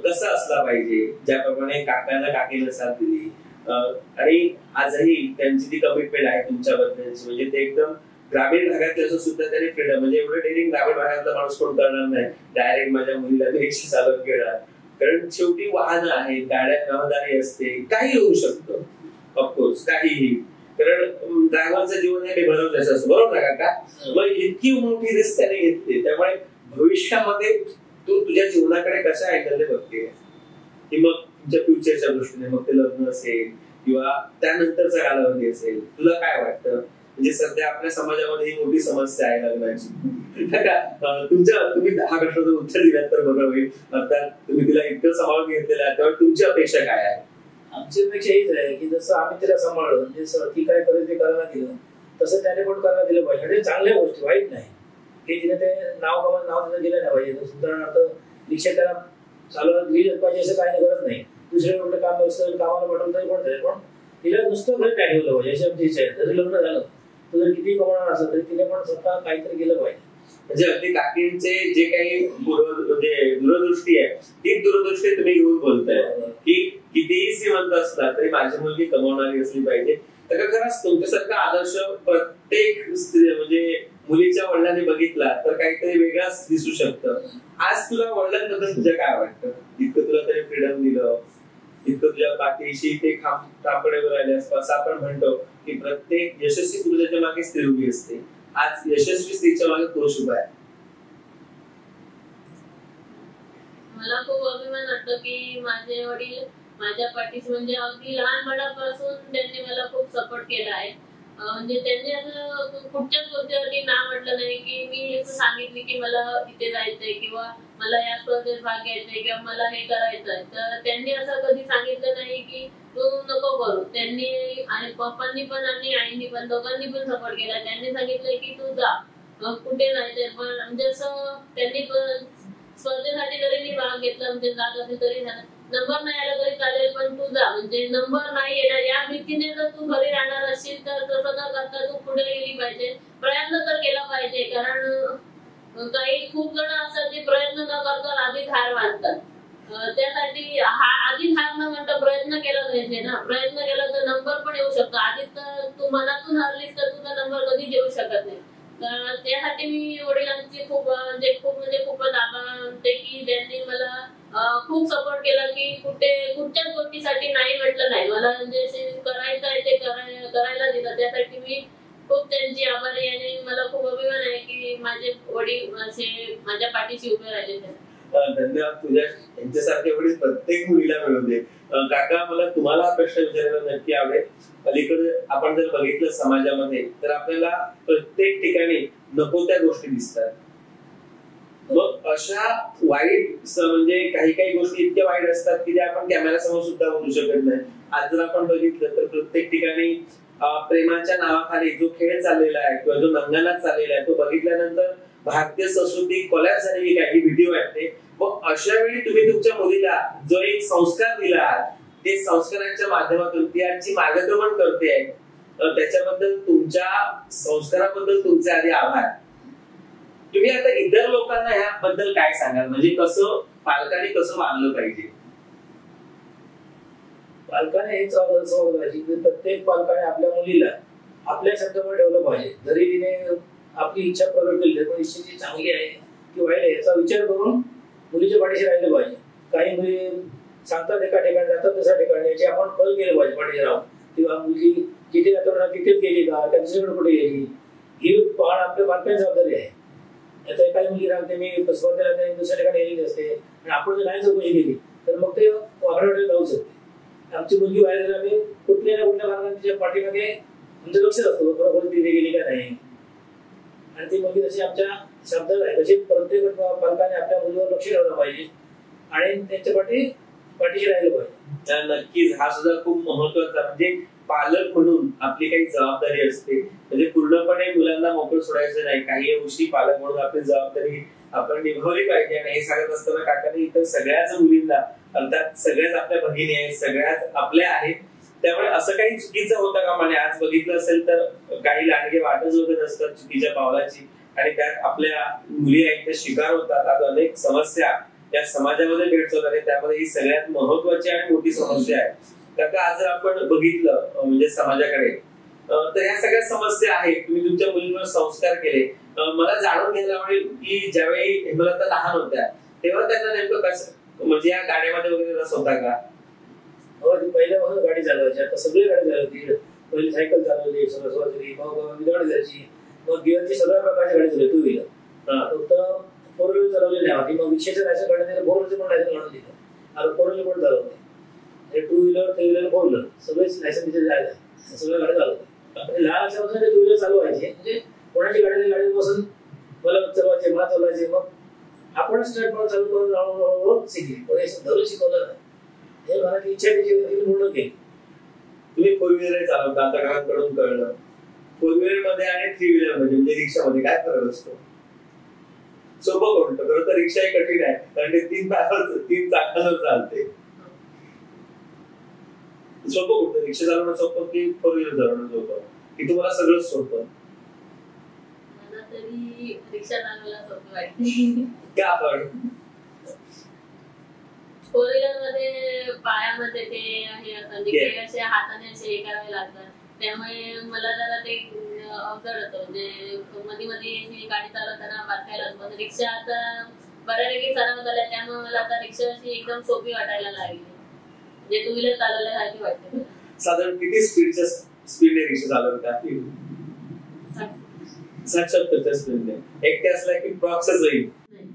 कसं असला पाहिजे, ज्याप्रमाणे काकांना काकीला साथ दिली आणि आजही त्यांची ती कमिटमेंट आहे तुमच्याबद्दलची, म्हणजे ते एकदम ग्रामीण भागातले असं सुद्धा त्यांनी फ्रीडम, म्हणजे एवढं डेअरिंग ग्रामीण भागातला माणूस कोण करणार नाही. डायरेक्ट माझ्या मुलीला रिक्षा चालवत घेणार, कारण शेवटी वाहनं आहेत, गाड्या रहदारी असते, काही होऊ शकतं ऑफकोर्स, काहीही. कारण ड्रायव्हरचं जीवन हे बेभरवल्याचं असतं, बरोबर ना काका? मग इतकी मोठी रिस्क त्याने घेतली, त्यामुळे भविष्यामध्ये तू तुझ्या जीवनाकडे कशा अँगलने बघते की मग तुमच्या फ्युचरच्या दृष्टीने, मग ते लग्न असेल किंवा त्यानंतरचा कालावधी असेल, तुला काय वाटतं? म्हणजे सध्या आपल्या समाजामध्ये ही मोठी समस्या आहे लग्नाची. तुम्ही हा प्रश्नाचं उत्तर दिलात तर बरं होईल. अर्थात तुम्ही तिला इतकं सांभाळून घेतलेलं आहे, त्यामुळे तुमची अपेक्षा काय आहे? आमची अपेक्षा हीच आहे की जसं आम्ही तिला सांभाळलं, म्हणजे ती काय करेल ते करायला दिलं, तसं त्याने पण करायला दिलं पाहिजे. म्हणजे चांगल्या गोष्टी, वाईट नाही की तिने ते नाव तिला दिलं नाही पाहिजे. उदाहरणार्थ रिक्षा त्याला चालवत दिली पाहिजे असं काही गरज नाही. दुसरे कुठलं काम असतं कामाला पाठवून तरी पण जाईल, पण तिला नुसतं घरी नाही ठेवलं पाहिजे अशी आमची इच्छा आहे. जरी लग्न झालं तर जर किती कमावणार असलं तरी तिने पण स्वतः काहीतरी केलं पाहिजे. म्हणजे अगदी काकींचे जे काही म्हणजे दूरदृष्टी आहे, ती दूरदृष्टी तुम्ही घेऊन बोलताय की कितीही श्रीमंत असला तरी माझी मुलगी कमावणारी असली पाहिजे. तर खरंच तुमच्यासारखा आदर्श प्रत्येक म्हणजे मुलीच्या वडिलांनी बघितला तर काहीतरी वेगळाच दिसू शकतं. आज तुला वडिलांबद्दल तुझ्या काय वाटतं? इतकं तुला तरी फ्रीडम दिलं, इतकं तुझ्या पाठीशी ते ठामपणे राहिले, असं आपण म्हणतो की प्रत्येक यशस्वी पुरुषाच्या मागे स्त्री उभी असते. आज यशस्वी स्त्रीच्या मागे पुरुष उभा आहे. मला खूप अभिमान वाटतो की माझे वडील माझ्या पाठीशी, म्हणजे अगदी लहानपणापासून त्यांनी मला खूप सपोर्ट केला आहे. म्हणजे त्यांनी असं कुठच्याच गोष्टीवरती ना म्हटलं नाही की मी असं सांगितली की मला इथे जायचंय किंवा मला या स्पर्धेत भाग घ्यायचाय किंवा मला हे करायचंय, तर त्यांनी असं कधी सांगितलं नाही की तू नको करू. त्यांनी आणि पप्पांनी पण आणि आईंनी पण दोघांनी पण सपोर्ट केला. त्यांनी सांगितलंय की तू जा, मग कुठे जायचंय पण म्हणजे असं त्यांनी पण स्पर्धेसाठी जरी मी भाग घेतला म्हणजे जात असेल तरी नंबर नाही आला तरी चालेल पण तू जा, म्हणजे नंबर नाही येणार या भीतीने जर तू घरी राहणार असशील तर तसं न करता तू पुढे गेली पाहिजे, प्रयत्न तर केला पाहिजे. कारण काही खूप जण असतात जे प्रयत्न न करतात आधीच हार मानतात. त्यासाठी आधीच हार न म्हणता प्रयत्न केला पाहिजे ना. प्रयत्न केला तर नंबर पण येऊ शकतो. आधीच तर तू मनातून हारलीस तर तुझा नंबर कधीच येऊ शकत नाही. तर त्यासाठी मी वडिलांची खूपच आभार मानते की त्यांनी मला खूप सपोर्ट केला की कुठच्याच गोष्टीसाठी नाही म्हटलं नाही. मला म्हणजे करायचं आहे ते करायला दिलं. त्यासाठी मी खूप त्यांची आभारी आहे आणि मला खूप अभिमान आहे की माझे वडील असे माझ्या पाठीशी उभे राहिले. धन्यवाद. तुझ्या यांच्यासारखे वडील प्रत्येक मुलीला मिळू दे. काका, मला तुम्हाला हा प्रश्न विचारायला नक्की आवडेल. अलीकडे आपण जर बघितलं समाजामध्ये तर आपल्याला प्रत्येक ठिकाणी नको त्या गोष्टी दिसतात. मग अशा वाईट म्हणजे काही गोष्टी इतक्या वाईट असतात की त्या आपण कॅमेऱ्यासमोर सुद्धा बोलू शकत नाही. आज जर आपण बघितलं तर प्रत्येक ठिकाणी प्रेमाच्या नावाखाली जो खेळ चाललेला आहे किंवा जो नंगानाच चाललेला आहे तो बघितल्यानंतर भारतीय संस्कृती कोलॅप्स झालेली काही भीती वाटते. मग अशा वेळी तुम्ही तुमच्या मुलीला जो एक संस्कार दिला आहात ते संस्कारांच्या माध्यमातून ती आजची मार्गक्रमण करते आहे, त्याच्याबद्दल तुमच्या संस्काराबद्दल तुमचे आधी आभार. तुम्ही आता इतर लोकांना याबद्दल काय सांगाल, म्हणजे कसं पालकांनी कसं वागलं पाहिजे? पालकाने हेच वागलं पाहिजे की प्रत्येक पालकाने आपल्या मुलीला आपल्या शब्दामध्ये ठेवलं पाहिजे. जरी तिने आपली इच्छा प्रकट केली पण इच्छा ती चांगली आहे की वाईट आहे याचा विचार करून मुलीच्या पाठीशी राहिलं पाहिजे. काही मुली सांगतात एका ठिकाणी जातात दुसऱ्या ठिकाणी, याची आपण कल केलं पाहिजे पाठीशी राहून. किंवा मुलगी जिथे जातो ना तिथेच गेली का त्यांच्याकडे कुठे गेली ही पाहणं आपल्या पालकांची जबाबदारी आहे. आता काही मुली सांगते मी स्पर्धेला दुसऱ्या ठिकाणी गेलेली असते आणि आपण जर नाही चौकशी केली तर मग ते वाकड्याकडे जाऊ शकते. आमची मुलगी बाहेर गेला आम्ही कुठल्या ना कुठल्या मार्गाने तिच्या पाठीमागे आमचं लक्षच असतो बरोबर तिथे गेली का नाही. आणि ती मुलगी जशी आमच्या शब्दात आहे तशी प्रत्येक पालकाने आपल्या मुलीवर लक्ष ठेवलं पाहिजे आणि त्यांच्या पाठीशी राहिलं पाहिजे. नक्कीच हा सुद्धा खूप महत्वाचा, म्हणजे पालक म्हणून आपली काही जबाबदारी असते. म्हणजे पूर्णपणे मुलांना मोकळं सोडायचं नाही. काही गोष्टी पालक म्हणून आपली जबाबदारी आपण निभावली पाहिजे. आणि हे सांगत असताना काकांनी इतर सगळ्याच मुलींना, अर्थात सगळ्याच आपल्या भगिनी आहेत, सगळ्याच आपल्या आहेत, त्यामुळे असं काही चुकीचं होतं का म्हणे. आज बघितलं असेल तर काही लांडगे वाटच वगैरे असतात चुकीच्या पावलाची आणि त्यात आपल्या मुली आहेत त्या शिकार होतात. आज अनेक समस्या या समाजामध्ये भेटतात आणि त्यामध्ये ही सगळ्यात महत्वाची आणि मोठी समस्या आहे. काका, आज जर आपण बघितलं म्हणजे समाजाकडे तर या सगळ्या समस्या आहेत. तुम्ही तुमच्या मुलींवर संस्कार केले. मला जाणून घ्यायला आवडेल की ज्यावेळी हेमलता लहान होत्या तेव्हा त्यांना नेमकं कसं, म्हणजे या गाड्यामध्ये वगैरे रस होता का? हो, पहिल्यापासून गाडी चालवायची. आता सगळी गाडी चालवली. पहिली सायकल चालवली, सरस्वती, मग विदवाडी जायची, मग गिअरची सगळ्या प्रकारची गाडी चालवली. टू व्हीलर फक्त फोर व्हीलर चालवली नाही होती. मग रिक्षाचं लायसन काढण्यात फोर व्हीलरचं पण लायसन काढून दिलं. आता फोर व्हीलर पण चालवते. Two wheeler, three wheeler, four wheeler सगळेच लायसन तिथे जायला सगळ्या गाड्या चालवते. लहान असल्यापासून टू व्हीलर चालवायचे, म्हणजे कोणाची गाडी बसून मला चालवायचे, मला चालवायचे. मग आपण स्टार्ट म्हणून चालू करून शिकली. कोणी धरून शिकवलं नाही. हे मला इच्छा पूर्ण केली. तुम्ही फोर व्हीलर चालवता, आता काकांकडून कळलं. फोर व्हीलर मध्ये आणि थ्री व्हीलर मध्ये म्हणजे रिक्षामध्ये काय फरक असतो? सोपं कोणतं? खरं तर रिक्षा ही कठीण आहे कारण ते तीन चाकांवर चालते. सोपं कुठं? रिक्षा चालवणं सोपं की फोर व्हीलर चालवणं सोपं की तुम्हाला सगळंच सोपं? मला तरी रिक्षा चालवायला सोपं वाटते. का पण? फोर व्हीलर मध्ये पायामध्ये ते हे असे हाताने असे हे करावे लागतात, त्यामुळे मला जरा ते अवजड होतं. म्हणजे मध्ये मध्ये गाडी चालवताना वाचायला. पण रिक्षा आता बऱ्यापैकी सराव झालाय त्यामुळे मला आता रिक्षा अशी एकदम सोपी वाटायला लागली. म्हणजे टू व्हीलर चालवल्यासारखी वाटते. साधारण किती स्पीडने रिक्षा चालवता? 60-70च्या स्पीडने. एकटे असला की प्रॉक्सच होईल.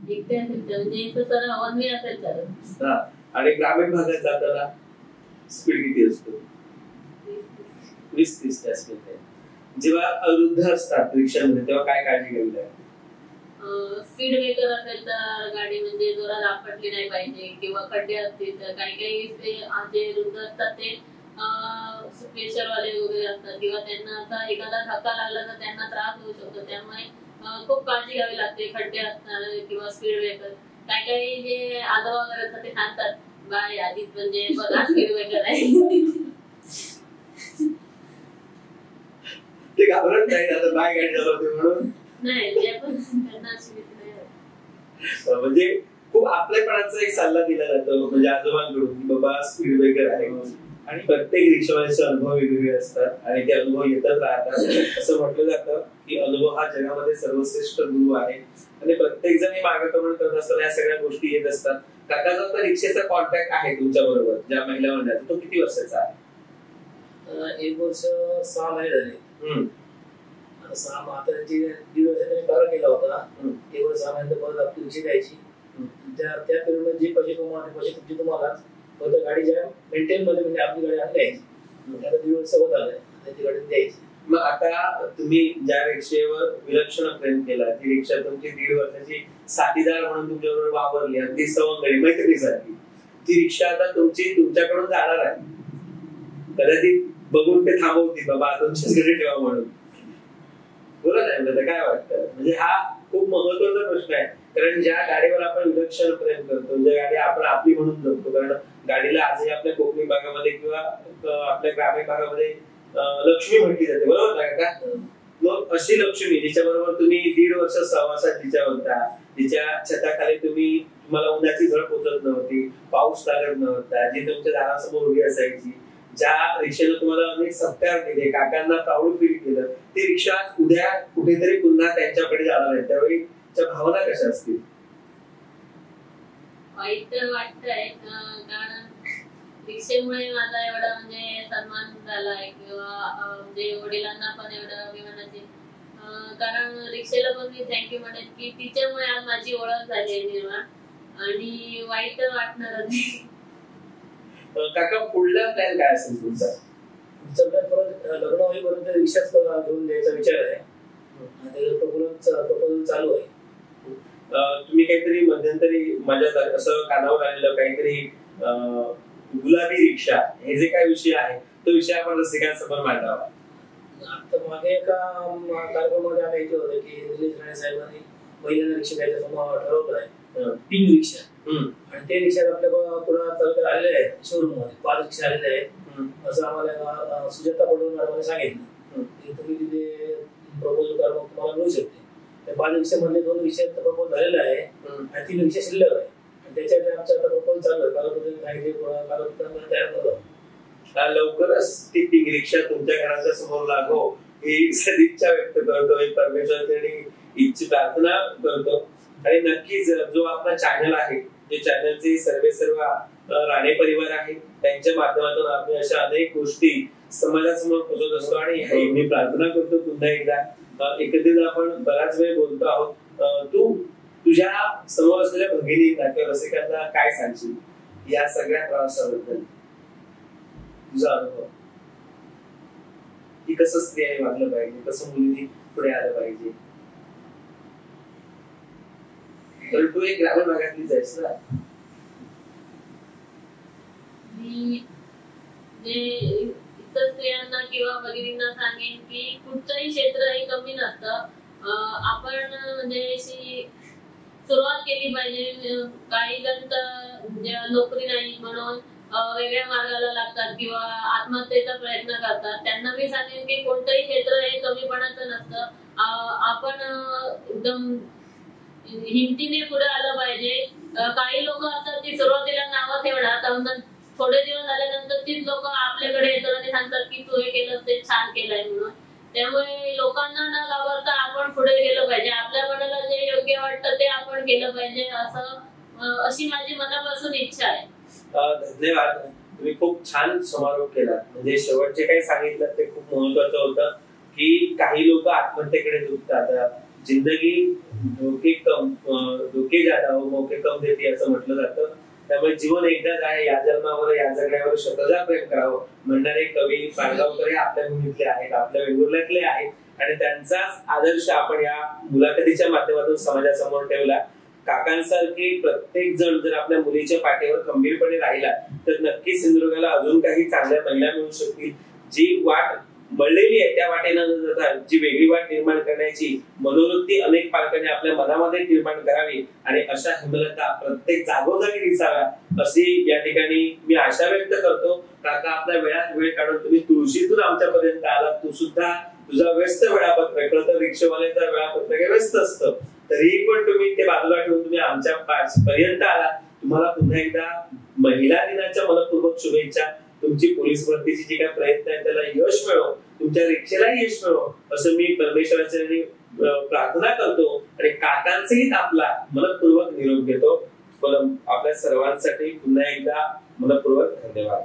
एकटे म्हणजे सर वन वे असेल तर. आणि ग्रामीण भागात जाताना स्पीड किती असतो? 20-30च्या स्पीडने. जेव्हा वृद्ध असतात रिक्षामध्ये तेव्हा काय काळजी घ्यावी लागते? स्पीड ब्रेकर असेल तर गाडी म्हणजे जोरात आपटली नाही पाहिजे, किंवा खड्डे असतील तर काही जे वृद्ध असतात ते प्रेशरवाले वगैरे असतात, किंवा त्यांना असा एखादा धक्का लागला तर त्यांना त्रास होऊ शकतो. त्यामुळे खूप काळजी घ्यावी लागते. खड्डे असणार किंवा स्पीड ब्रेकर, काही जे आजोबा वगैरे असतात ते सांगतात बाय आधीच म्हणजे बघा स्पीड ब्रेकर आहे. ते घाबरत नाही आता बाय गाडी चालवते म्हणून? नाही, ते पण त्यांना अशी भीती नाही. म्हणजे खूप आपलेपणाचा एक सल्ला दिला जातो म्हणजे आजोबांकडून की बाबा स्पीड ब्रेकर आहे. आणि प्रत्येक रिक्षावाल्याचे अनुभव वेगवेगळे असतात आणि ते अनुभव येतच राहतात. असं म्हटलं जातं की अनुभव हा जगामध्ये सर्वश्रेष्ठ गुरु आहे आणि प्रत्येक जण हे मार्गक्रमण करत असताना या सगळ्या गोष्टी येत असतात. काकाचा तर रिक्षेचा कॉन्टॅक्ट आहे तुमच्या बरोबर ज्या महिला मंडळाचा, तो किती वर्षाचा आहे? 1 वर्ष 6 महिने झाले. आता त्यांची 1.5 वर्षाने करार केला होता. 1 वर्ष 6 महिन्यात परत आपली रिक्षा द्यायची. त्या पिरियड जे पैसे तुमचे तुम्हालाच फक्त गाडी ज्या मेंटेन मध्ये म्हणजे आपली गाडी आणली द्यायची. आता 1.5 वर्ष होत आलंय त्यांची गाडी द्यायची. मग आता तुम्ही ज्या रिक्षेवर विलक्षण प्रेम केला, ती रिक्षा तुमची 1.5 वर्षाची साथीदार म्हणून तुमच्याबरोबर वापरली, अगदी सवंगडी मैत्रिणीसारखी, ती रिक्षा आता तुमच्याकडून जाणार आहे. कदाचित बघून ते थांबवतील बाबा तुमच्याकडे ठेवा म्हणून. बोला नाही मला काय वाटतं? म्हणजे हा खूप महत्वाचा प्रश्न आहे. कारण ज्या गाडीवर आपण विलक्षण प्रेम करतो, ज्या गाडी आपण आपली म्हणून जगतो, कारण गाडीला आजही आपल्या कोकणी भागामध्ये किंवा आपल्या ग्रामीण भागामध्ये लक्ष्मी म्हटली जाते, बरोबर आहे का? मग अशी लक्ष्मी जिच्या बरोबर तुम्ही 1.5 वर्ष सहवासात तिच्या होता, तिच्या छताखाली तुम्हाला उन्हाची झळ पोचत नव्हती, पाऊस लागत नव्हता, जी तुमच्या दारासमोर उभी असायची, ज्या रिक्षेनं तुम्हाला अनेक सत्कार दिले, काकांना प्राऊड फील केलं, ती रिक्षा उद्या कुठेतरी पुन्हा त्यांच्याकडे जाणार आहे. त्यावेळी त्या भावना कशा असतील? वाईट तर वाटतंय, कारण रिक्षेमुळे माझा एवढा म्हणजे सन्मान झालाय, किंवा म्हणजे वडिलांना पण एवढं अभिमानाची, कारण रिक्षेला पण मी थँक्यू म्हणेन की तिच्यामुळे आज माझी ओळख झाली आहे निर्माण. आणि वाईट तर वाटणारच. काका पुढला प्लॅन काय असेल तुमचा? पुढचा प्लॅन परत लग्न होईपर्यंत रिक्षाच घेऊन द्यायचा विचार आहे. प्रपोजल चालू आहे. तुम्ही काहीतरी मध्यंतरी माझ्या असं कानावर आलेलं काहीतरी गुलाबी रिक्षा, हे जे काय विषय आहे तो विषय आपण रसिकांसमोर मांडावा. आता मागे एका कार्यक्रमामध्ये आम्ही ऐकलं होतं की निलेश राणे साहेबांनी महिलांना रिक्षा घ्यायचं ठरवलं आहे, पिंक रिक्षा. आणि ते रिक्षा आपल्या पुन्हा तालुक्यात आलेले आहेत, शोरूम मध्ये 5 रिक्षा आलेले आहेत असं आम्हाला सुजाता पडवळ मॅडमने सांगितलं की तुम्ही तिथे प्रपोजल करा, मग तुम्हाला मिळू शकते. त्या 5 रिक्षामध्ये 2 रिक्षांचा प्रपोज झालेला आहे आणि 3 रिक्षा शिल्लक आहे. आणि त्याच्याकडे आमचा आता प्रपोज चालू आहे. कागदपत्र तयार करतो. लवकरच ती पिंक रिक्षा तुमच्या घराच्या समोर लागो ही सदिच्छा व्यक्त करतो, ही परमेश्वराची इच्छा प्रार्थना करतो. आणि नक्कीच जो आपला चॅनल आहे, जे चॅनलचे सर्व राणे परिवार आहे, त्यांच्या माध्यमातून आपण अशा अनेक गोष्टी समाजासमोर पोहोचत असतो. आणि मी प्रार्थना करतो पुन्हा एकदा, एकत्रित आपण बराच वेळ बोलतो आहोत. तू तुझ्या समोर असलेल्या भगिनींना किंवा रसिकांना काय सांगशील या सगळ्या प्रवासाबद्दल? तुझा अनुभव की कसं स्त्रियांनी वागलं पाहिजे, कसं मुलींनी पुढे आलं पाहिजे? तर तू एक ग्रामीण भागातलीच आहेस ना. इतर स्त्रियांना किंवा भगिनींना सांगेन की कुठचंही क्षेत्र हे कमी नसतं. आपण म्हणजे सुरुवात केली पाहिजे. काही जण तर नोकरी नाही म्हणून वेगळ्या मार्गाला लागतात किंवा आत्महत्येचा प्रयत्न करतात. त्यांना मी सांगेन की कोणतंही क्षेत्र हे कमीपणाचं नसतं. आपण एकदम हिमतीने पुढे आलं पाहिजे. काही लोक असतात ती सुरुवातीला नावं ठेवणार, थोडे दिवस झाल्यानंतर तीच लोक आपल्याकडे येतात आणि सांगतात की तू हे केलं ते छान केलंय म्हणून. त्यामुळे लोकांना न घाबरता आपण पुढे गेलं पाहिजे. आपल्या मनाला जे योग्य वाटतं ते आपण केलं पाहिजे, अशी माझी मनापासून इच्छा आहे. धन्यवाद. तुम्ही खूप छान समारोप केला. म्हणजे शेवटचे काही सांगितलं ते खूप महत्वाचं होतं की काही लोक आत्महत्येकडे झुकतात. जिंदगी धोके ज्यादा हो मौके कम देते असं म्हटलं जातं. त्यामुळे जीवन एकदाच आहे, या जन्मावर या जगण्यावर स्वतःला प्रेम करावं म्हणणारे कवी पाडगावकर हे आपल्या भूमीतले आहेत, आपल्या वेंगुर्ल्यातले आहेत आणि त्यांचाच आदर्श आपण या मुलाखतीच्या माध्यमातून समाजासमोर ठेवला. काकांसारखी प्रत्येक जण जर आपल्या मुलीच्या पाठीवर खंबीरपणे राहिला तर नक्कीच सिंधुदुर्गाला अजून काही चांगल्या महिला मिळू शकतील. जी वाट मळलेली आहे त्या वाटेनं न जाता जी वेगळी वाट निर्माण करण्याची मनोवृत्ती अनेक पालकांनी आपल्या मनामध्ये निर्माण करावी आणि अशा हेमलता प्रत्येक जागोजागी दिसाव्या अशी या ठिकाणी मी आशा व्यक्त करतो. काका, आपल्या वेळात वेळ काढून तुम्ही तुळशीतून आमच्यापर्यंत आला. तू सुद्धा तुझा व्यस्त वेळापत्रक, खरं तर रिक्षावाल्याचा वेळापत्रक हे व्यस्त असतं, तरीही पण तुम्ही ते बाजूला ठेवून तुम्ही आमच्या पर्यंत आला. तुम्हाला पुन्हा एकदा महिला दिनाच्या मनपूर्वक शुभेच्छा. तुमची पोलीस भरतीची जी काही प्रयत्न आहे त्याला यश मिळो, तुमच्या रिक्षेलाही यश मिळो असं मी परमेश्वराच्या प्रार्थना करतो आणि काकांचेही आपला मनपूर्वक निरोप घेतो. आपल्या सर्वांसाठी पुन्हा एकदा मनपूर्वक धन्यवाद.